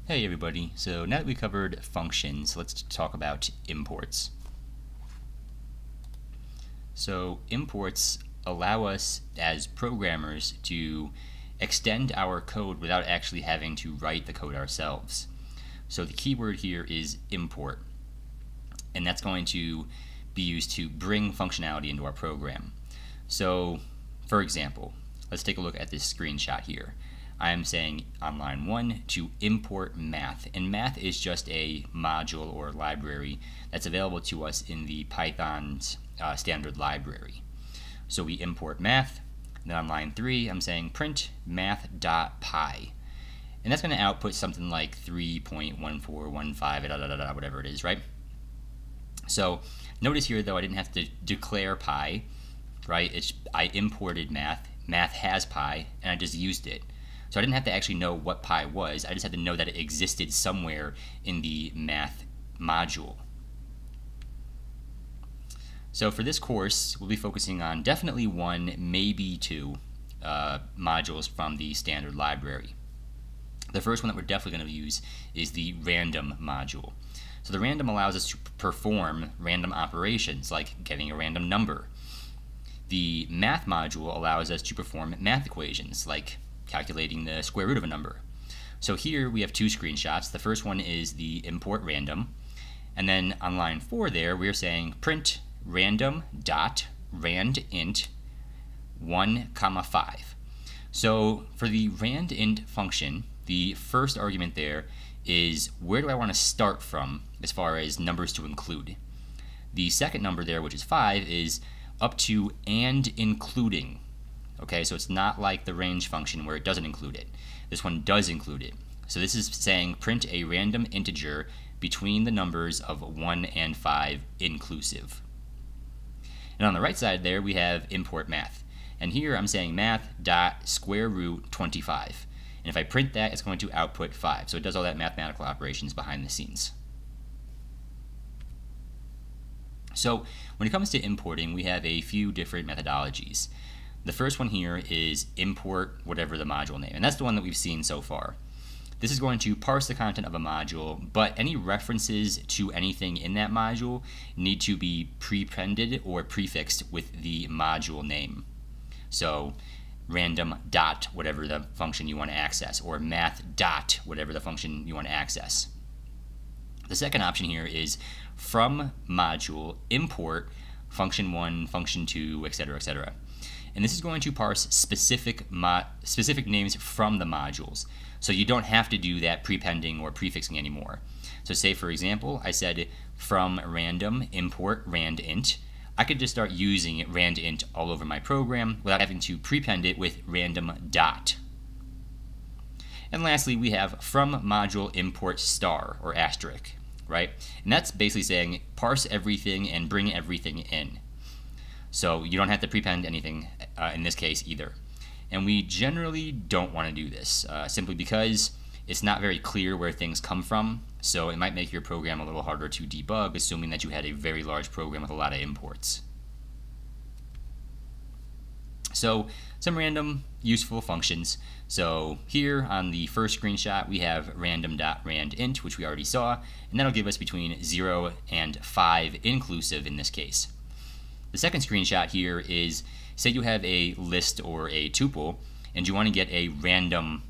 Hey everybody, so now that we covered functions, let's talk about imports. So imports allow us as programmers to extend our code without actually having to write the code ourselves. So the keyword here is import, and that's going to be used to bring functionality into our program. So for example, let's take a look at this screenshot here. I am saying on line 1 to import math, and math is just a module or library that's available to us in the Python's standard library. So we import math, and then on line 3 I'm saying print math.py, and that's going to output something like 3.1415 whatever it is, right? So notice here though I didn't have to declare pi, right? I imported math, math has pi, and I just used it. So I didn't have to actually know what pi was, I just had to know that it existed somewhere in the math module. So for this course, we'll be focusing on definitely 1, maybe 2 modules from the standard library. The first one that we're definitely going to use is the random module. So the random allows us to perform random operations like getting a random number. The math module allows us to perform math equations like calculating the square root of a number. So here we have 2 screenshots. The first one is the import random, and then on line 4 there we're saying print random dot randint 1, 5. So for the randint function, the first argument there is where do I want to start from as far as numbers to include. The second number there, which is 5, is up to and including. Okay, so it's not like the range function where it doesn't include it. This one does include it. So this is saying print a random integer between the numbers of 1 and 5 inclusive. And on the right side there we have import math. And here I'm saying math dot square root 25. And if I print that, it's going to output 5. So it does all that mathematical operations behind the scenes. So when it comes to importing, we have a few different methodologies. The first one here is import whatever the module name, and that's the one that we've seen so far. This is going to parse the content of a module, but any references to anything in that module need to be prepended or prefixed with the module name. So random dot whatever the function you want to access, or math dot whatever the function you want to access. The second option here is from module import function 1, function 2, etc., etc. And this is going to parse specific names from the modules. So you don't have to do that prepending or prefixing anymore. So say for example, I said from random import randint. I could just start using randint all over my program without having to prepend it with random dot. And lastly, we have from module import star or asterisk, right? And that's basically saying parse everything and bring everything in. So you don't have to prepend anything in this case either. And we generally don't want to do this simply because it's not very clear where things come from, so it might make your program a little harder to debug, assuming that you had a very large program with a lot of imports. So some random useful functions. So here on the first screenshot we have random.randint, which we already saw, and that'll give us between 0 and 5 inclusive in this case. The second screenshot here is, say you have a list or a tuple and you want to get a random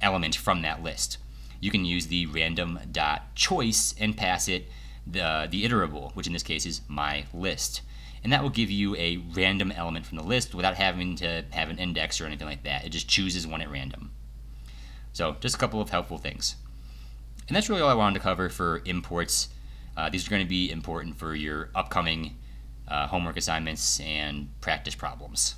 element from that list. You can use the random.choice and pass it the iterable, which in this case is my list. And that will give you a random element from the list without having to have an index or anything like that. It just chooses one at random. So just a couple of helpful things. And that's really all I wanted to cover for imports. These are going to be important for your upcoming homework assignments and practice problems.